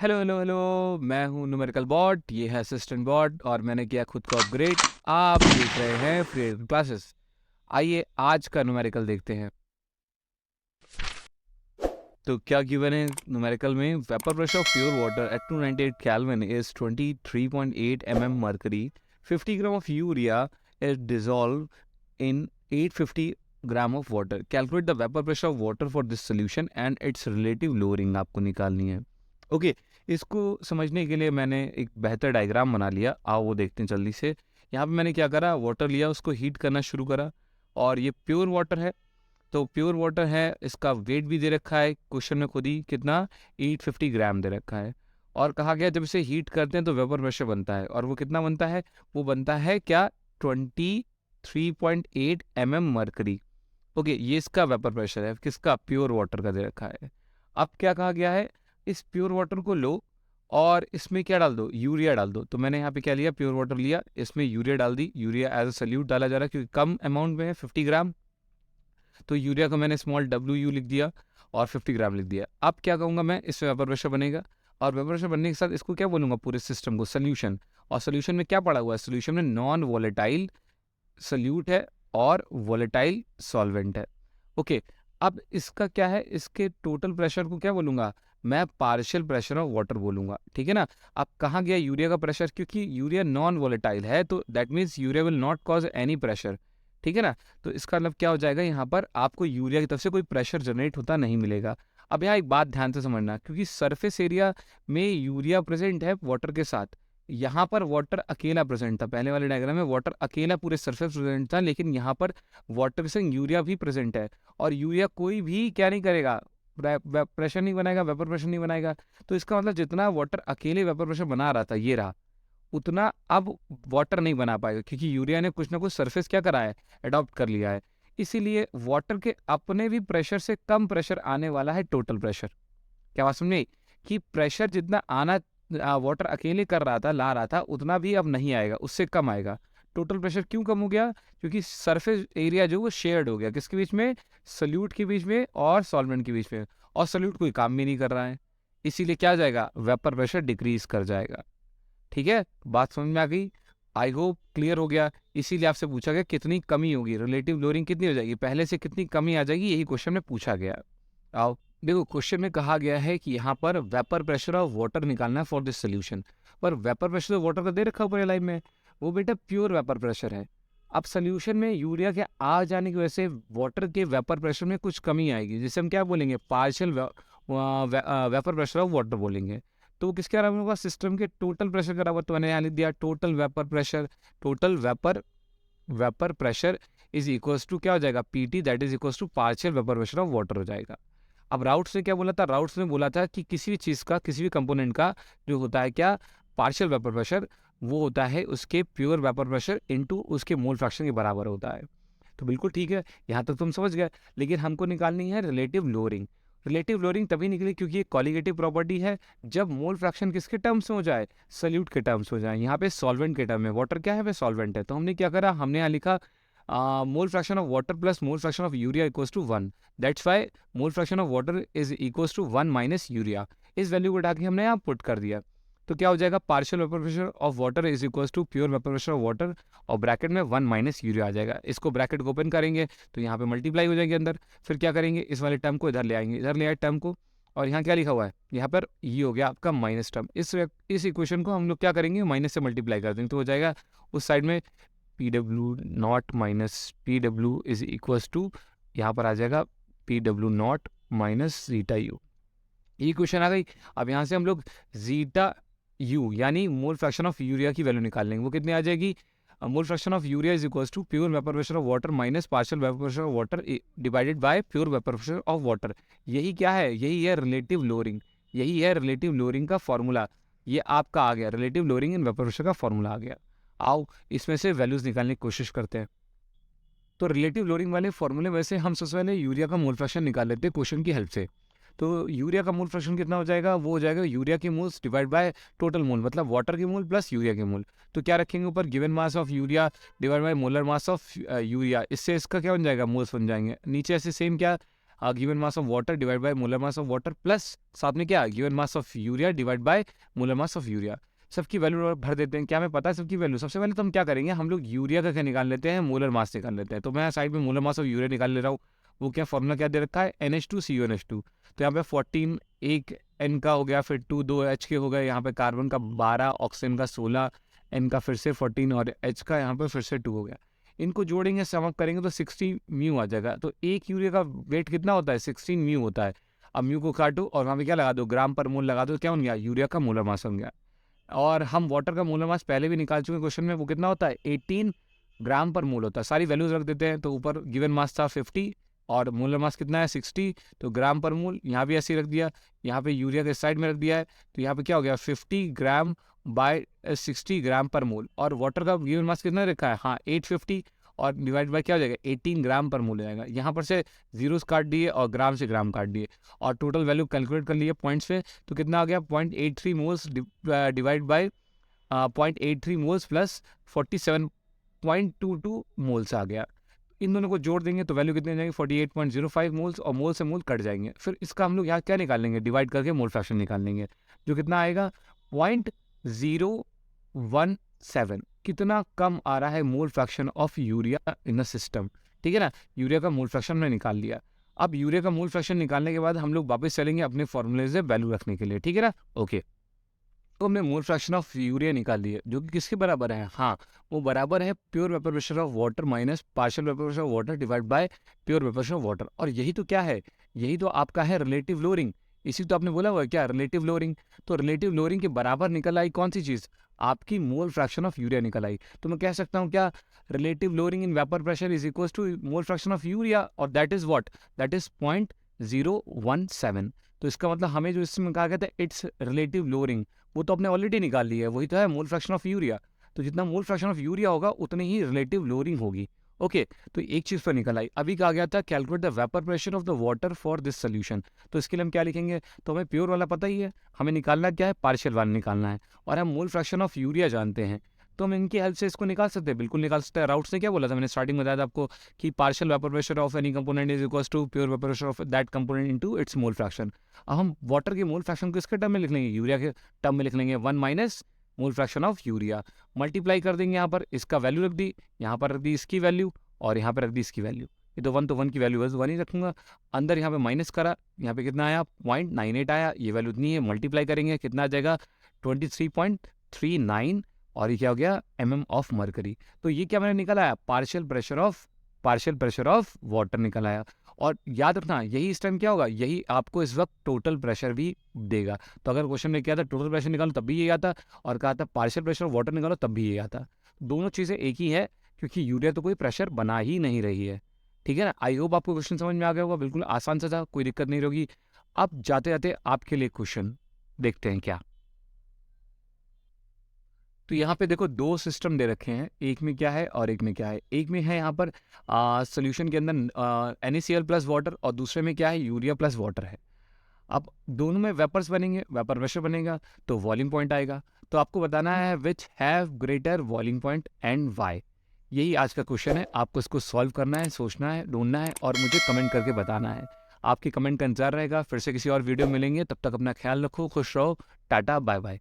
Hello hello hello. मैं हूँ numerical bot, ये है असिस्टेंट बॉट और मैंने किया खुद को अपग्रेड। आप देख रहे हैं फ्री क्लासेस। आइए आज का न्यूमेरिकल देखते हैं। तो क्या गिवन है न्यूमेरिकल में? Vapour pressure of pure water at 298 kelvin is 23.8 mm mercury. 50 gram of urea is dissolve in 850 gram of water. Calculate the vapour pressure of water for this solution and it's relative lowering आपको निकालनी है। Okay, इसको समझने के लिए मैंने एक बेहतर डायग्राम बना लिया। आओ वो देखते हैं जल्दी से। यहाँ पे मैंने क्या करा, वाटर लिया, उसको हीट करना शुरू करा और ये प्योर वाटर है। तो प्योर वाटर है, इसका वेट भी दे रखा है क्वेश्चन में खुद ही, कितना 850 ग्राम दे रखा है। और कहा गया जब इसे हीट करते हैं तो वेपर प्रेशर बनता है, और वो कितना बनता है? वो बनता है क्या? 23.8 mm मर्करी। ओके, ये इसका वेपर प्रेशर है, किसका? प्योर वाटर का दे रखा है। अब क्या कहा गया है, इस प्योर वाटर को लो और इसमें क्या डाल दो? यूरिया डाल दो। तो मैंने यहाँ पे क्या लिया, प्योर वाटर लिया, इसमें यूरिया डाल दी। यूरिया एज अ सल्यूट डाला जा रहा है क्योंकि कम अमाउंट में है, 50 ग्राम। तो यूरिया को मैंने स्मॉल WU लिख दिया और 50 ग्राम लिख दिया। अब क्या कहूँगा मैं, इसमें वेपर प्रेशर बनेगा और वेपर प्रेशर बनने के साथ इसको क्या बोलूँगा, पूरे सिस्टम को सोल्यूशन। और सोल्यूशन में क्या पड़ा हुआ है? सोल्यूशन में नॉन वॉलेटाइल सल्यूट है और वॉलेटाइल सॉल्वेंट है। ओके, अब इसका क्या है, इसके टोटल प्रेशर को क्या बोलूँगा मैं? पार्शियल प्रेशर ऑफ वाटर बोलूँगा, ठीक है ना। अब कहाँ गया यूरिया का प्रेशर? क्योंकि यूरिया नॉन वॉलेटाइल है तो that means urea will not cause any pressure, ठीक है ना। तो इसका मतलब क्या हो जाएगा, यहाँ पर आपको यूरिया की तरफ से कोई प्रेशर जनरेट होता नहीं मिलेगा। अब यहाँ एक बात ध्यान से समझना, क्योंकि सरफेस एरिया में यूरिया प्रेजेंट है वाटर के साथ, यहाँ पर वाटर अकेला प्रेजेंट था। पहले वाले डायग्राम में वाटर अकेला पूरे सरफेस प्रेजेंट था, लेकिन यहाँ पर वाटर के संग यूरिया भी प्रेजेंट है। और यूरिया कोई भी क्या नहीं करेगा, प्रेशर नहीं बनाएगा, वेपर प्रेशर नहीं बनाएगा। तो इसका मतलब जितना वाटर अकेले वेपर प्रेशर बना रहा था, ये रहा, उतना अब वाटर नहीं बना पाएगा, क्योंकि यूरिया ने कुछ ना कुछ सरफेस क्या करा है, अडॉप्ट कर लिया है। इसीलिए वाटर के अपने भी प्रेशर से कम प्रेशर आने वाला है टोटल प्रेशर। क्या बात समझ में आई? कि प्रेशर जितना आना वाटर अकेले कर रहा था, ला रहा था, उतना भी अब नहीं आएगा, उससे कम आएगा। टोटल प्रेशर क्यों कम हो गया? क्योंकि सरफेस एरिया जो वो शेयर्ड हो गया, किसके बीच में? सल्यूट के बीच में और सॉल्वेंट के बीच में। और सल्यूट कोई काम भी नहीं कर रहा है, इसीलिए क्या जाएगा, वेपर प्रेशर डिक्रीज कर जाएगा। ठीक है, बात समझ में आ गई? आई होप क्लियर हो गया। इसीलिए आपसे पूछा गया कितनी कमी होगी, रिलेटिव लोअरिंग कितनी हो जाएगी, पहले से कितनी कमी आ जाएगी, यही क्वेश्चन में पूछा गया। आओ देखो, क्वेश्चन में कहा गया है कि यहाँ पर वेपर प्रेशर ऑफ वाटर निकालना है फॉर दिस सोल्यूशन। पर वेपर प्रेशर वाटर का दे रखा ऊपर लाइन में, वो बेटा प्योर वेपर प्रेशर है। अब सोल्यूशन में यूरिया के आ जाने की वजह से वाटर के वेपर प्रेशर में कुछ कमी आएगी, जिसे हम क्या बोलेंगे, partial vapour pressure of water बोलेंगे। तो वो किसके बराबर होगा? सिस्टम के टोटल प्रेशर के बराबर। तो मैंने यहाँ लिख दिया total vapour pressure. Total vapour pressure is equals to क्या हो जाएगा, PT, that is equals to partial vapour pressure of water हो जाएगा। अब राउट्स ने क्या बोला था? राउट्स ने बोला था कि किसी भी चीज़ का, किसी भी कंपोनेंट का जो होता है क्या, पार्शियल वेपर प्रेशर, वो होता है उसके प्योर वेपर प्रेशर इनटू उसके मोल फ्रैक्शन के बराबर होता है। तो बिल्कुल ठीक है, यहाँ तक तुम समझ गए। लेकिन हमको निकालनी है रिलेटिव लोअरिंग। रिलेटिव लोअरिंग तभी निकली क्योंकि ये कॉलिगेटिव प्रॉपर्टी है जब मोल फ्रैक्शन किसके टर्म्स में हो जाए, सल्यूट के टर्म्स हो जाए। यहाँ पे सॉल्वेंट के टर्म में, वाटर क्या है, वे सॉल्वेंट है। तो हमने क्या करा, हमने यहाँ लिखा mole fraction of water plus mole fraction of urea equals to 1। That's why mole fraction of water is equals to 1 minus urea. इस वैल्यू को उठा के हमने यहाँ पुट कर दिया। तो क्या हो जाएगा, partial vapour pressure of water is equals to pure vapour pressure of water, और ब्रैकेट में 1 माइनस यूरिया आ जाएगा। इसको ब्रैकेट को ओपन करेंगे तो यहाँ पे मल्टीप्लाई हो जाएगी अंदर। फिर क्या करेंगे, इस वाले टर्म को इधर ले आएंगे, इधर ले आए टर्म को, और यहाँ क्या लिखा हुआ है, यहाँ पर ये हो गया आपका माइनस टर्म। इस इक्वेशन को हम लोग क्या करेंगे, माइनस से मल्टीप्लाई कर देंगे, तो हो जाएगा उस साइड में PW not minus PW is equals to, यहाँ पर आ जाएगा PW not minus zeta U. ये क्वेश्चन आ गई। अब यहाँ से हम लोग जीटा यू यानी मोल फ्रैक्शन ऑफ यूरिया की वैल्यू निकाल लेंगे। वो कितनी आ जाएगी, mole fraction of urea is equals to pure vapour pressure of water minus partial vapour pressure of water divided by pure vapour pressure of water. यही क्या है, यही है रिलेटिव लोअरिंग। यही है रिलेटिव लोअरिंग का फॉर्मूला। ये आपका आ गया, relative lowering in vapour pressure का फॉर्मूला आ गया। आओ इसमें से वैल्यूज निकालने की कोशिश करते हैं। तो रिलेटिव लोअरिंग वाले फॉर्मूले में से हम सबसे पहले यूरिया का मोल फ्रैक्शन निकाल लेते हैं क्वेश्चन की हेल्प से। तो यूरिया का मोल फ्रैक्शन कितना हो जाएगा, वो हो जाएगा यूरिया की moles divide by total mole, मतलब वाटर की मोल प्लस यूरिया की मोल। तो क्या रखेंगे ऊपर, given mass of urea divide by molar mass of urea. इससे इसका क्या बन जाएगा, मोल्स बन जाएंगे। नीचे ऐसे सेम क्या, given mass of water divide by molar mass of water plus साथ में क्या given mass of urea divide by molar mass of urea. सबकी वैल्यू भर देते हैं। क्या हमें पता है सबकी वैल्यू? सबसे पहले तो हम क्या करेंगे, हम लोग यूरिया का क्या निकाल लेते हैं, मोलर मास निकाल लेते हैं। तो मैं साइड में मोलर मास ऑफ यूरिया निकाल ले रहा हूँ। वो क्या फॉर्मूला क्या दे रखा है, NH2CuNH2। तो यहाँ पे 14 एक N का हो गया, फिर 2 H के हो गए, यहाँ पे कार्बन का 12, ऑक्सीजन का 16, N का फिर से 14 और H का यहाँ पे फिर से 2 हो गया। इनको जोड़ेंगे, सम अप करेंगे तो 16 म्यू आ जाएगा। तो एक यूरिया का वेट कितना होता है, 16 म्यू होता है। अब म्यू को काटो और वहाँ पे क्या लगा दो, ग्राम पर मोल लगा दो, क्या बन गया, यूरिया का मोलर मास बन गया। और हम वाटर का मोलर मास पहले भी निकाल चुके हैं क्वेश्चन में, वो कितना होता है, 18 ग्राम पर मोल होता है। सारी वैल्यूज रख देते हैं। तो ऊपर गिवन मास था 50 और मोलर मास कितना है 60, तो ग्राम पर मोल यहाँ भी ऐसे ही रख दिया। यहाँ पे यूरिया के साइड में रख दिया है, तो यहाँ पे क्या हो गया 50 ग्राम बाय 60 ग्राम पर मोल। और वाटर का गिवन मास कितना रखा है, हाँ 850, और डिवाइड बाय क्या हो जाएगा 18 ग्राम पर मोल हो जाएगा। यहाँ पर से जीरोस काट दिए और ग्राम से ग्राम काट दिए और टोटल वैल्यू कैलकुलेट कर लिए पॉइंट्स पे। तो कितना आ गया 0.83 moles divide by 0.83 moles plus 47.22 moles आ गया। इन दोनों को जोड़ देंगे तो वैल्यू कितनी आ जाएगी 48.05 मोल्स, और मोल से मोल कट जाएंगे। फिर इसका हम लोग यहाँ क्या निकाल लेंगे, डिवाइड करके मोल फ्रैक्शन निकाल लेंगे, जो कितना आएगा 0.017। कितना कम आ रहा है मोल fraction of urea in the system, ठीक है ना। यूरिया का मोल फ्रैक्शन हमने निकाल लिया। अब यूरिया का मोल फ्रैक्शन निकालने के बाद हम लोग वापस चलेंगे अपने फॉर्मूले से वैल्यू रखने के लिए, ठीक है ना। ओके, तो हमने मोल फ्रैक्शन ऑफ यूरिया निकाल लिए, जो कि किसके बराबर है, हाँ वो बराबर है pure vapour pressure of water minus partial vapour pressure of water divide by pure vapour pressure of water. और यही तो क्या है, यही तो आपका है रिलेटिव लोअरिंग। इसी तो आपने बोला हुआ है क्या, रिलेटिव लोअरिंग। तो रिलेटिव लोअरिंग के बराबर निकल आई कौन सी चीज़, आपकी मोल फ्रैक्शन ऑफ यूरिया निकल आई। तो मैं कह सकता हूँ क्या, relative lowering in vapour pressure is equal to mole fraction of urea, और that is what, that is 0.017। तो इसका मतलब हमें जो इसमें कहा गया था इट्स रिलेटिव लोअरिंग, वो तो आपने ऑलरेडी निकाल लिया है, वही तो है मोल फ्रैक्शन ऑफ यूरिया। तो जितना मोल फ्रैक्शन ऑफ यूरिया होगा उतनी ही रिलेटिव लोअरिंग होगी। ओके, तो एक चीज़ पर निकल आई। अभी कहा गया था calculate the vapour pressure of the water for this solution. तो इसके लिए हम क्या लिखेंगे, तो हमें प्योर वाला पता ही है, हमें निकालना क्या है, पार्शियल वाला निकालना है। और हम मोल फ्रैक्शन ऑफ यूरिया जानते हैं, तो हम इनकी हेल्प से इसको निकाल सकते हैं, बिल्कुल निकाल सकते हैं। राउट्स ने क्या बोला था, मैंने स्टार्टिंग में बताया था आपको कि partial vapour pressure of any component is equal to pure vapour pressure of that component into its mole fraction. अब हम वाटर के मोल फ्रैक्शन को किसके टर्म में लिख लेंगे, यूरिया के टर्म में लिख लेंगे, 1 minus mole fraction of urea. Multiply कर देंगे, यहाँ पर इसका वैल्यू रख दी, यहाँ पर रख दी इसकी वैल्यू, और यहाँ पर रख दी इसकी वैल्यू। ये तो 1 की वैल्यू बस 1 ही रखूंगा। अंदर यहाँ पे माइनस करा, यहाँ पे कितना आया 0.98 आया, ये वैल्यू इतनी है। मल्टीप्लाई करेंगे कितना आ जाएगा 23.39, और ये क्या हो गया ऑफ मरकरी। तो ये क्या मैंने निकल आया, पार्शियल प्रेशर ऑफ वाटर निकल आया। और याद रखना यही इस टाइम क्या होगा, यही आपको इस वक्त टोटल प्रेशर भी देगा। तो अगर क्वेश्चन में क्या था, टोटल प्रेशर निकालो तब भी ये आता, और कहा था पार्शियल प्रेशर ऑफ वाटर निकालो तब भी ये आता। दोनों चीज़ें एक ही है, क्योंकि यूरिया तो कोई प्रेशर बना ही नहीं रही है, ठीक है ना। आई होप आपको क्वेश्चन समझ में आ गया होगा, बिल्कुल आसान सा था, कोई दिक्कत नहीं होगी। अब जाते जाते आपके लिए क्वेश्चन देखते हैं क्या। तो यहाँ पे देखो 2 सिस्टम दे रखे हैं, एक में क्या है और एक में क्या है। एक में है यहाँ पर सोल्यूशन के अंदर NaCl प्लस वाटर, और दूसरे में क्या है, यूरिया प्लस वाटर है। अब दोनों में वेपर्स बनेंगे, वेपर प्रेशर बनेगा, तो वॉल्यूम पॉइंट आएगा। तो आपको बताना है which have greater volume point and why. यही आज का क्वेश्चन है, आपको इसको सॉल्व करना है, सोचना है, ढूंढना है, और मुझे कमेंट करके बताना है। आपके कमेंट का इंतजार रहेगा। फिर से किसी और वीडियो में मिलेंगे, तब तक अपना ख्याल रखो, खुश रहो, टाटा बाय बाय।